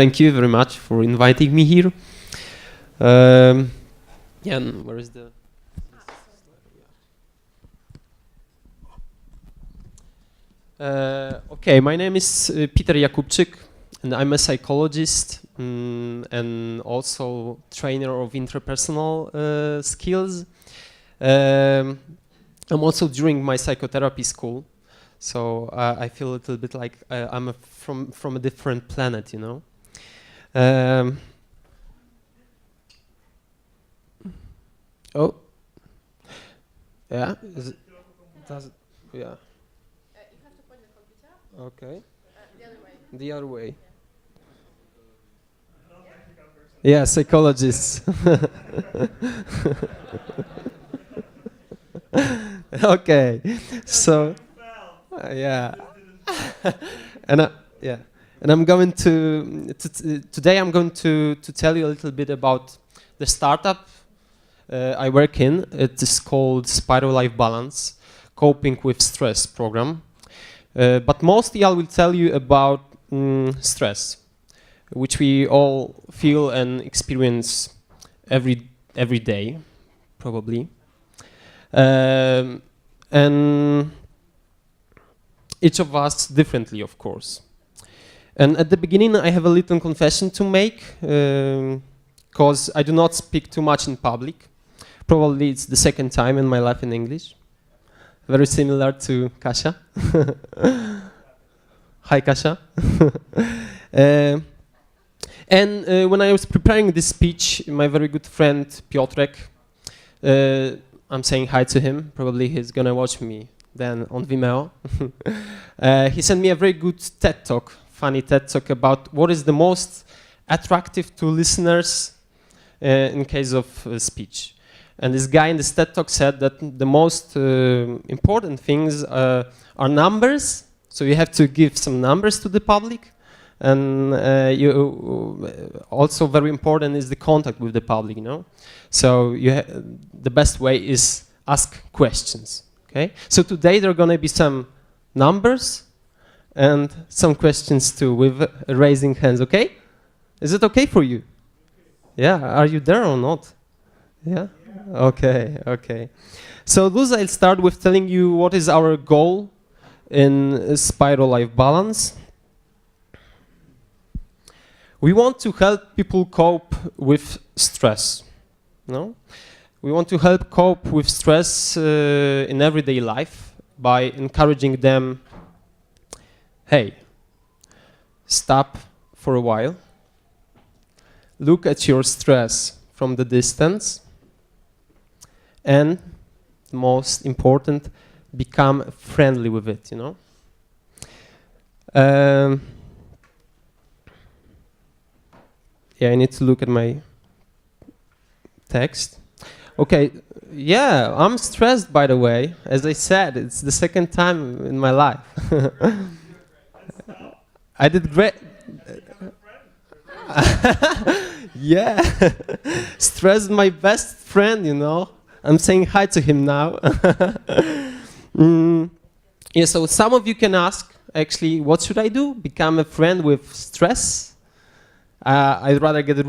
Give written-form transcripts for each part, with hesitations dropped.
thank you very much for inviting me here. Yeah, and where is the... Okay, my name is Piotr Jakubczyk, and I'm a psychologist and also trainer of interpersonal skills. I'm also during my psychotherapy school, so I feel a little bit like I'm from a different planet, you know. Oh, yeah. Does it? Yeah. You have to point the computer. Okay. The other way. The other way. Yeah, psychologists. Okay, so yeah, and yeah, and I'm going to today I'm going to tell you a little bit about the startup I work in. It is called Spirolife Balance, coping with stress program. But mostly I will tell you about stress, which we all feel and experience every day, probably. And each of us differently, of course. And at the beginning, I have a little confession to make, because I do not speak too much in public. Probably it's the second time in my life in English. Very similar to Kasia. Hi, Kasia. And when I was preparing this speech, my very good friend Piotr, I'm saying hi to him. Probably he's gonna watch me then on Vimeo. He sent me a very good TED Talk, funny TED Talk about what is the most attractive to listeners in case of speech. And this guy in this TED Talk said that the most important things are numbers. So you have to give some numbers to the public. And also very important is the contact with the public, you know. So the best way is ask questions. Okay. So today there are going to be some numbers and some questions too with raising hands. Okay. Is it okay for you? Yeah. Are you there or not? Yeah. Okay. Okay. So thus I'll start with telling you what is our goal in Spirolife Balance. We want to help people cope with stress. No? We want to help cope with stress in everyday life by encouraging them, hey, stop for a while, look at your stress from the distance, and most important, become friendly with it, you know? Yeah, I need to look at my text. Okay, yeah, I'm stressed, by the way. As I said, it's the second time in my life. I did great. Yeah, stress is my best friend, you know. I'm saying hi to him now. Yeah, so some of you can ask, actually, what should I do? Become a friend with stress? I'd rather get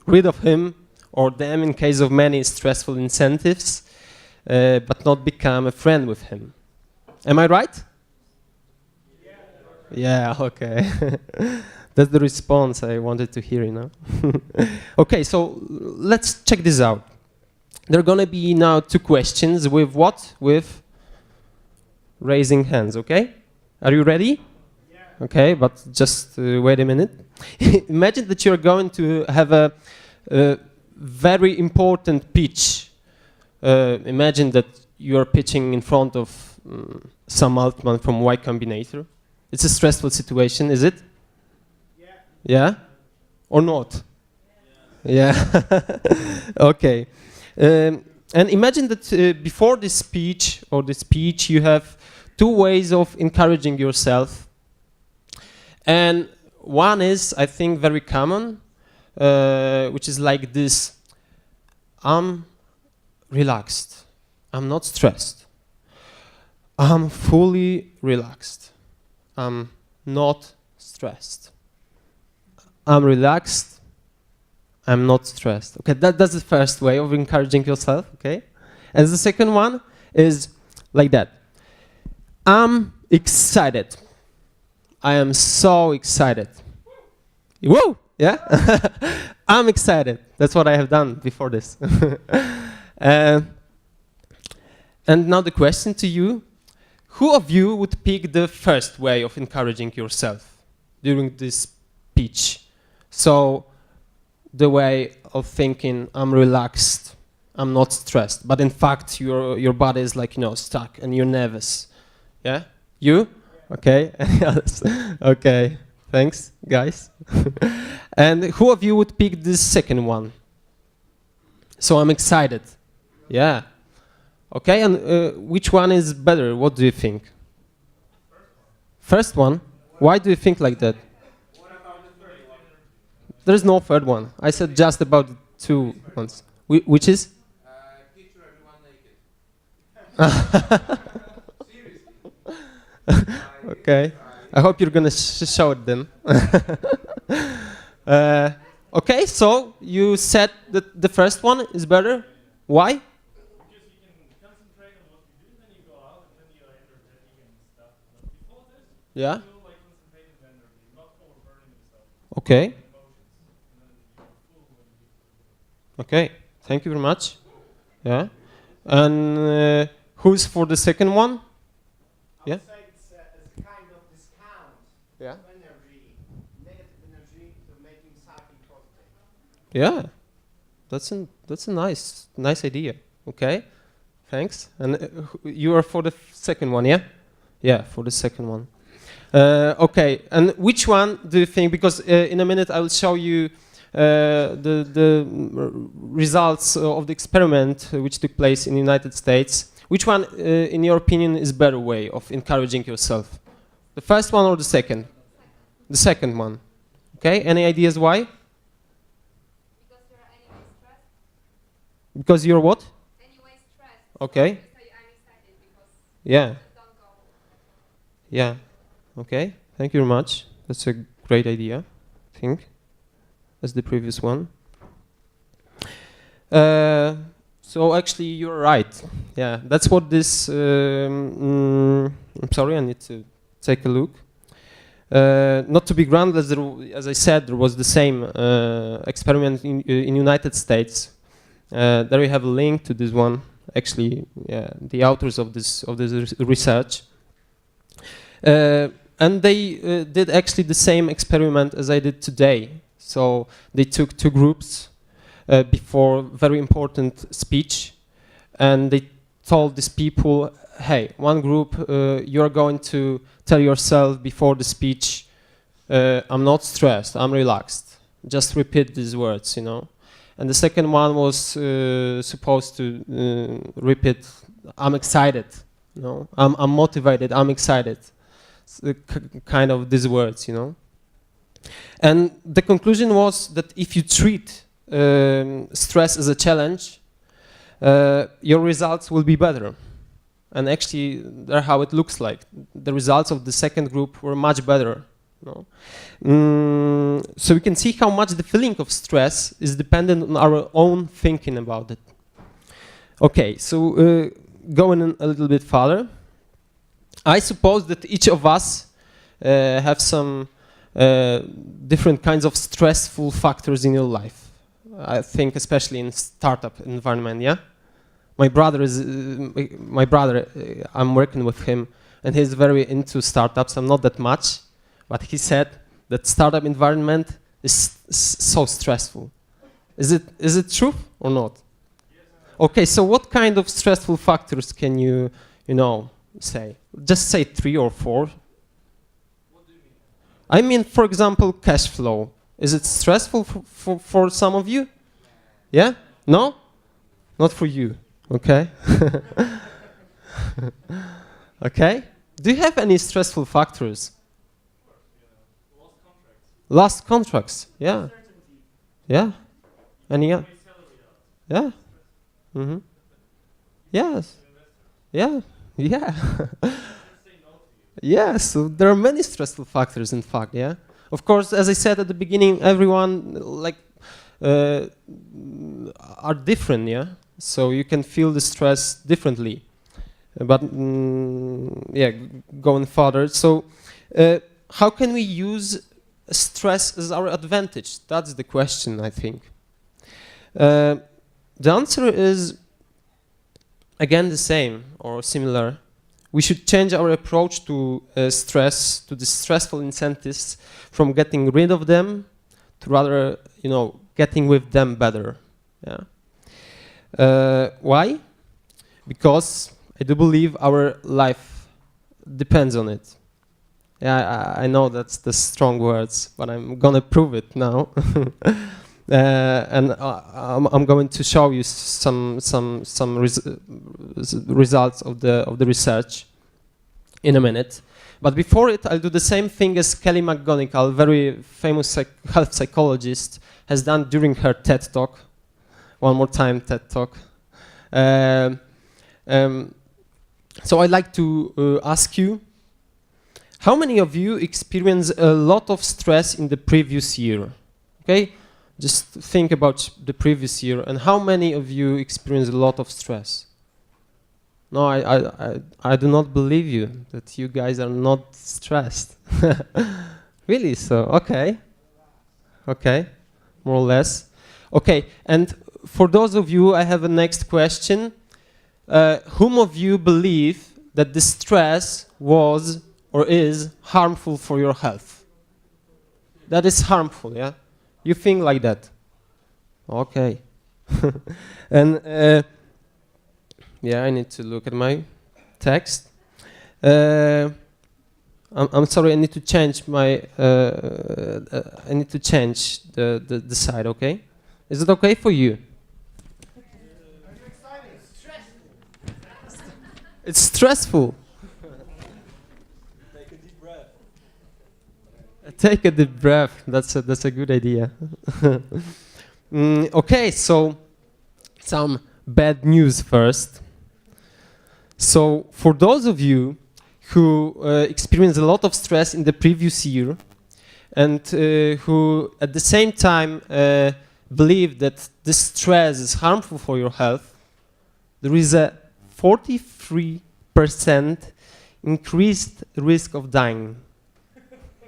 rid of him or them in case of many stressful incentives, but not become a friend with him. Am I right? Yeah, okay. That's the response I wanted to hear, you know. Okay, so let's check this out. There are gonna be now 2 questions with what? With raising hands, okay? Are you ready? Okay, but just wait a minute. Imagine that you're going to have a very important pitch. Imagine that you're pitching in front of some Altman from Y Combinator. It's a stressful situation, is it? Yeah. Yeah? Or not? Yeah. Okay. And imagine that before this speech or the speech you have 2 ways of encouraging yourself. And one is, I think, very common, which is like this: I'm relaxed, I'm not stressed, I'm fully relaxed, I'm not stressed, I'm relaxed, I'm not stressed. Okay, that's the first way of encouraging yourself, okay? And the second one is like that. I'm excited. I am so excited. Whoa, yeah? I'm excited. That's what I have done before this. And now the question to you, who of you would pick the first way of encouraging yourself during this speech? So the way of thinking, I'm relaxed, I'm not stressed, but in fact your body is like, stuck and you're nervous. Yeah? You? Okay. Okay. Thanks, guys. And who of you would pick this second one? So I'm excited. Yeah. Okay, and which one is better? What do you think? First one? Why do you think like that? What about the third one? There's no third one. I said just about the two ones. Which is? Picture everyone naked. Seriously. Okay. I hope you're gonna show it then. Okay, so you said that the first one is better. Why? Because you can concentrate on what you do, then you go out, and then you're energetic and stuff. But before this, Yeah. you feel like concentrated energy, not overburning yourself. Okay. Emotions, and then you're full when you. Okay. Thank you very much. Yeah. And who's for the second one? Yeah. I would say it's a kind of discount Yeah. of energy, negative energy, to making something positive. Yeah. That's a nice idea. Okay. Thanks. And you are for the second one, yeah? Yeah, for the second one. Okay. And which one do you think? Because in a minute I will show you the results of the experiment which took place in the United States. Which one, in your opinion, is better way of encouraging yourself? The first one or the second? The second one. Okay. Any ideas why? Because you're anyway stressed. Because you're what? Anyway stressed. Okay. You say I'm excited because Yeah. don't go. Yeah. Okay. Thank you very much. That's a great idea, I think, as the previous one. So actually, you're right. Yeah, that's what this. I'm sorry, I need to take a look. Not to be groundless, as I said, there was the same experiment in United States. There we have a link to this one. Actually, yeah, the authors of this research. And they did actually the same experiment as I did today. So they took two groups before very important speech, and they told these people, hey, one group, you're going to tell yourself before the speech, I'm not stressed, I'm relaxed. Just repeat these words, And the second one was supposed to repeat, I'm excited, I'm motivated, I'm excited. Kind of these words, And the conclusion was that if you treat stress as a challenge, your results will be better. And actually, that's how it looks like. The results of the second group were much better. So we can see how much the feeling of stress is dependent on our own thinking about it. Okay, so going a little bit further, I suppose that each of us have some different kinds of stressful factors in your life. I think especially in startup environment, yeah? My brother, I'm working with him, and he's very into startups. I'm not that much, but he said that startup environment is so stressful. Is it true or not? Okay, so what kind of stressful factors can you say? Just say 3 or 4. What do you mean? I mean, for example, cash flow. Is it stressful for some of you? Yeah? No? Not for you. Okay. Okay. Do you have any stressful factors? Lost contracts. Yeah. Yeah. Any? Yeah. Mm-hmm. Yes. Yeah. Yeah. Yeah. So there are many stressful factors, in fact. Yeah. Of course, as I said at the beginning, everyone like are different, yeah. So you can feel the stress differently. But yeah, going further. So how can we use stress as our advantage? That's the question, I think. The answer is again the same or similar. We should change our approach to stress, to the stressful incentives, from getting rid of them to rather, you know, getting with them better. Yeah. Why? Because I do believe our life depends on it. Yeah, I know that's the strong words, but I'm gonna prove it now. And I'm going to show you some results of the research in a minute. But before it, I'll do the same thing as Kelly McGonigal, very famous health psychologist, has done during her TED Talk. One more time, TED Talk. So I'd like to ask you, how many of you experience a lot of stress in the previous year? Okay? Just think about the previous year, and how many of you experience a lot of stress? No, I do not believe you that you guys are not stressed. Really? So okay, more or less. Okay, and for those of you, I have a next question. Whom of you believe that the stress was or is harmful for your health? That is harmful, yeah? You think like that? Okay. And yeah, I need to look at my text. I'm sorry, I need to change my. I need to change the side. Okay, is it okay for you? It's stressful. Take a deep breath. Take a deep breath. That's a good idea. Okay, so some bad news first. So for those of you who experienced a lot of stress in the previous year and who at the same time believe that this stress is harmful for your health, there is a 43% increased risk of dying.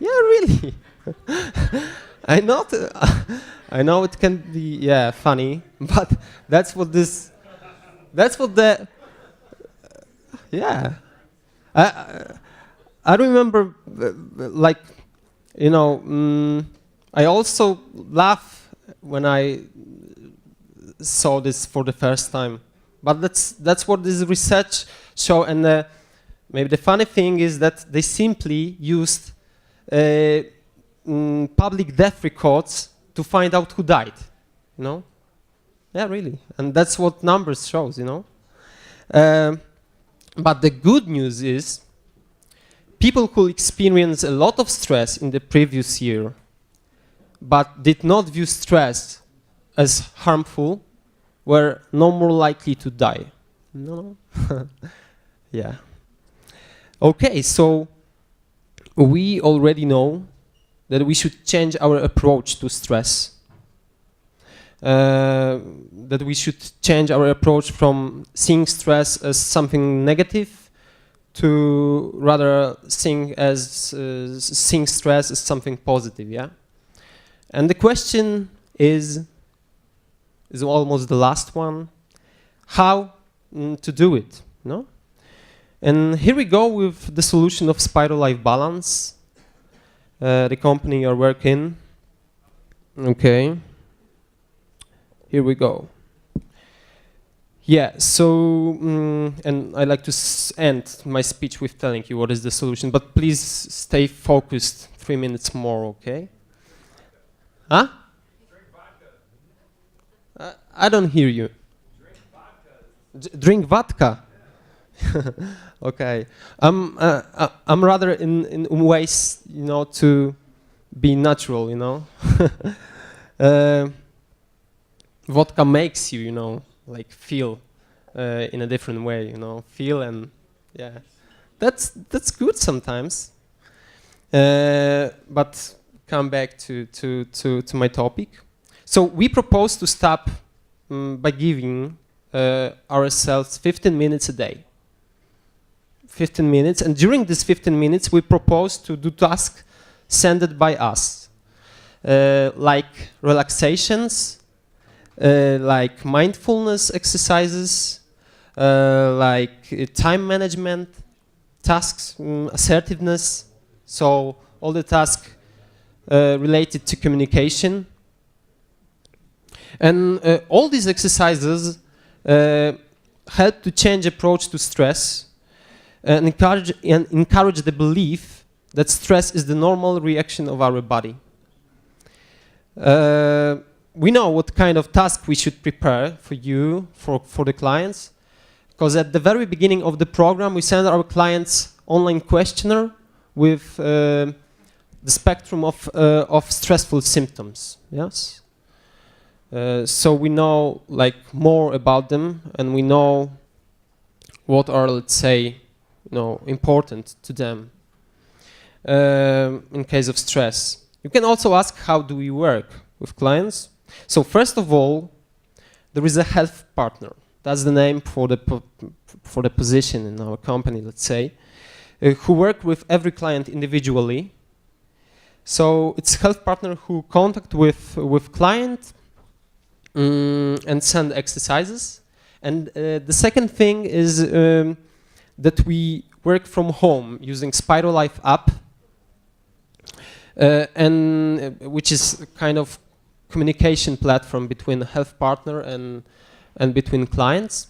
Yeah, really. I know it can be funny, but that's what the yeah. I remember like, you know, I also laugh when I saw this for the first time. But that's what this research show, and maybe the funny thing is that they simply used public death records to find out who died, you know? Yeah, really, and that's what numbers shows, you know? But the good news is people who experience a lot of stress in the previous year but did not view stress as harmful were no more likely to die. No? Yeah. Okay, so we already know that we should change our approach to stress. That we should change our approach from seeing stress as something negative to rather seeing stress as something positive, yeah? And the question is almost the last one, how to do it, no? And here we go with the solution of Spirolife Balance, the company you're working. Okay, here we go. Yeah, so, and I like to end my speech with telling you what is the solution, but please stay focused 3 minutes more, okay? Huh? I don't hear you. Drink vodka. Okay. I'm rather in ways, you know, to be natural, you know. Vodka makes you, you know, like feel in a different way, you know, feel, and yeah, that's good sometimes. But come back to my topic. So we propose to stop by giving ourselves 15 minutes a day. 15 minutes, and during this 15 minutes we propose to do tasks sent by us, like relaxations, like mindfulness exercises, like time management tasks, assertiveness, so all the tasks related to communication. And all these exercises help to change approach to stress and encourage the belief that stress is the normal reaction of our body. We know what kind of task we should prepare for you, for the clients, because at the very beginning of the program we send our clients online questionnaire with the spectrum of stressful symptoms. Yes. So we know like more about them, and we know what are, let's say, important to them in case of stress. You can also ask, how do we work with clients? So first of all, there is a health partner. That's the name for the position in our company, let's say, who work with every client individually. So it's health partner who contact with client and send exercises. And the second thing is that we work from home using Spirolife app, and which is a kind of communication platform between the health partner and between clients.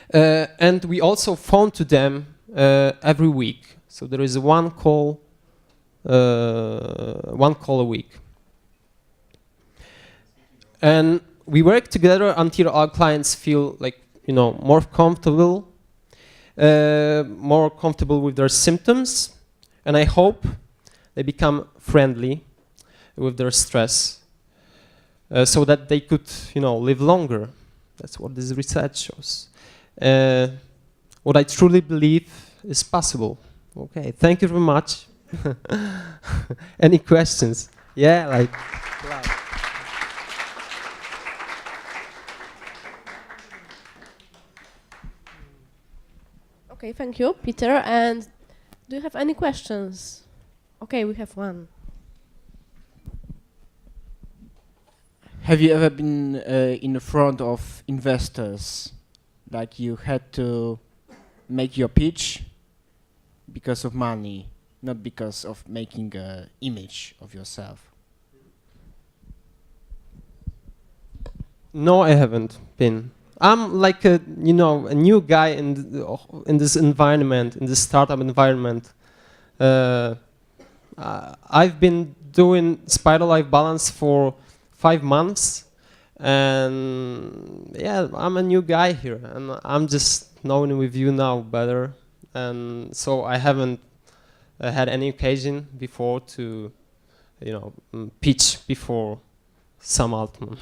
And we also phone to them every week. So there is one call a week. And we work together until our clients feel like, more comfortable with their symptoms, and I hope they become friendly with their stress, so that they could, live longer. That's what this research shows. What I truly believe is possible. Okay, thank you very much. Any questions? Yeah, like. Okay, thank you, Peter. And do you have any questions? Okay, we have one. Have you ever been in front of investors, like you had to make your pitch because of money, not because of making an image of yourself? No, I haven't been. I'm like a new guy in this environment, in this startup environment. I've been doing Spirolife Balance for 5 months, and yeah, I'm a new guy here, and I'm just knowing with you now better, and so I haven't had any occasion before to, pitch before some Altman.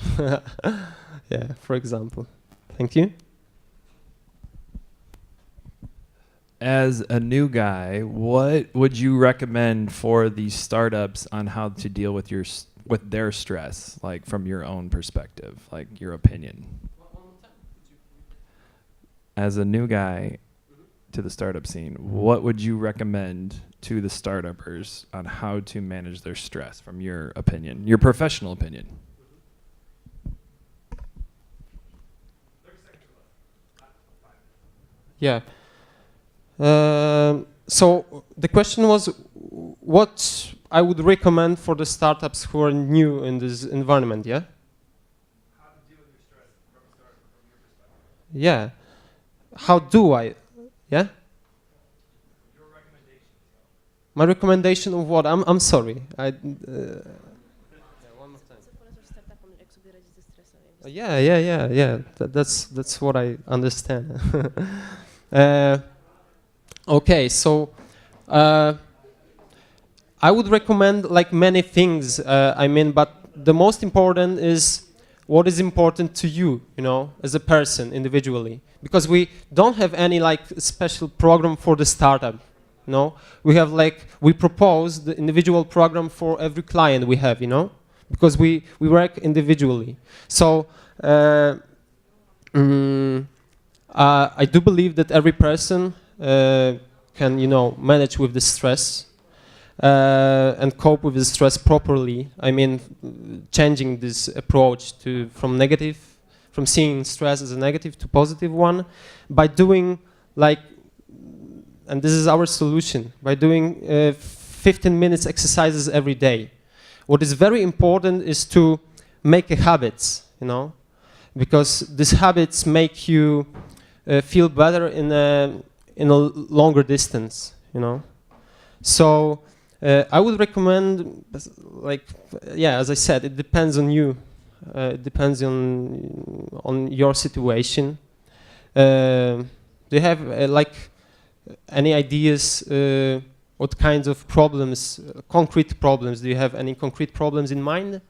Yeah, for example. Thank you. As a new guy, what would you recommend for these startups on how to deal with their stress, like from your own perspective, like your opinion? As a new guy to the startup scene, what would you recommend to the startuppers on how to manage their stress from your opinion, your professional opinion? Yeah. So the question was what I would recommend for the startups who are new in this environment, yeah? How to deal with your stress from a startup from your perspective. Yeah. How do I, yeah? Your recommendation. My recommendation of what? I'm sorry. Yeah. That's what I understand. Okay, so I would recommend like many things. But the most important is what is important to you, as a person individually, because we don't have any like special program for the startup. You know, we have like we propose the individual program for every client we have. You know, because we work individually. So I do believe that every person can, you know, manage with the stress and cope with the stress properly. I mean, changing this approach to from seeing stress as a negative to positive one, by doing like, and this is our solution, by doing 15 minutes exercises every day. What is very important is to make a habits, you know, because these habits make you feel better in a longer distance, you know. So I would recommend, like, yeah, as I said, it depends on you. It depends on your situation. Do you have like any ideas? What kinds of problems, concrete problems? Do you have any concrete problems in mind?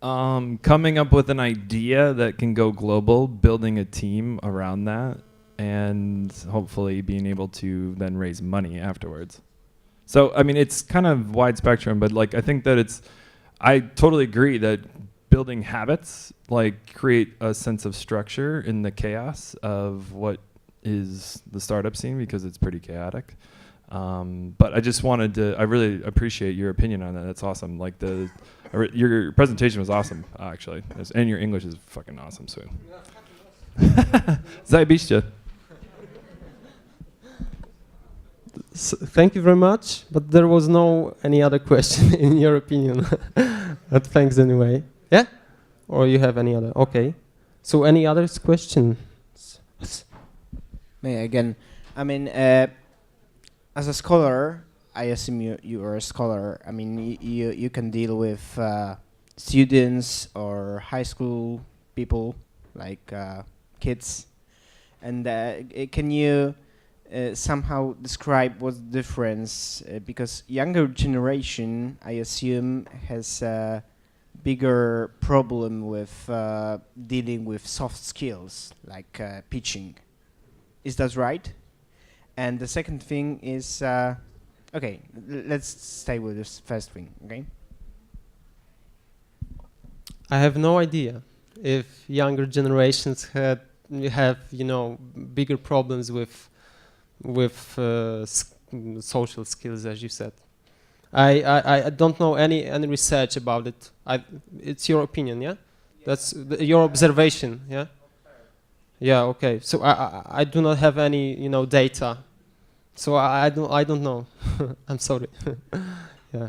Coming up with an idea that can go global, building a team around that, and hopefully being able to then raise money afterwards. So, I mean, it's kind of wide spectrum, but like, I think that I totally agree that building habits, like, create a sense of structure in the chaos of what is the startup scene, because it's pretty chaotic. But I just wanted to, I really appreciate your opinion on that. That's awesome. Like your presentation was awesome, actually. And your English is fucking awesome, so. Zajebiście. Thank you very much, but there was no any other question in your opinion. But thanks anyway. Yeah? Or you have any other? Okay. So any other questions? May I again? I mean, as a scholar, I assume you are a scholar. I mean, you can deal with students or high school people, like kids. And can you somehow describe what's the difference? Because younger generation, I assume, has a bigger problem with dealing with soft skills, like pitching. Is that right? And the second thing is, okay, let's stay with this first thing, okay? I have no idea if younger generations have, you know, bigger problems with social skills, as you said. I don't know any research about it. It's your opinion, yeah? That's your observation, yeah? Yeah, okay. So I do not have any, you know, data. So I don't know. I'm sorry. Yeah.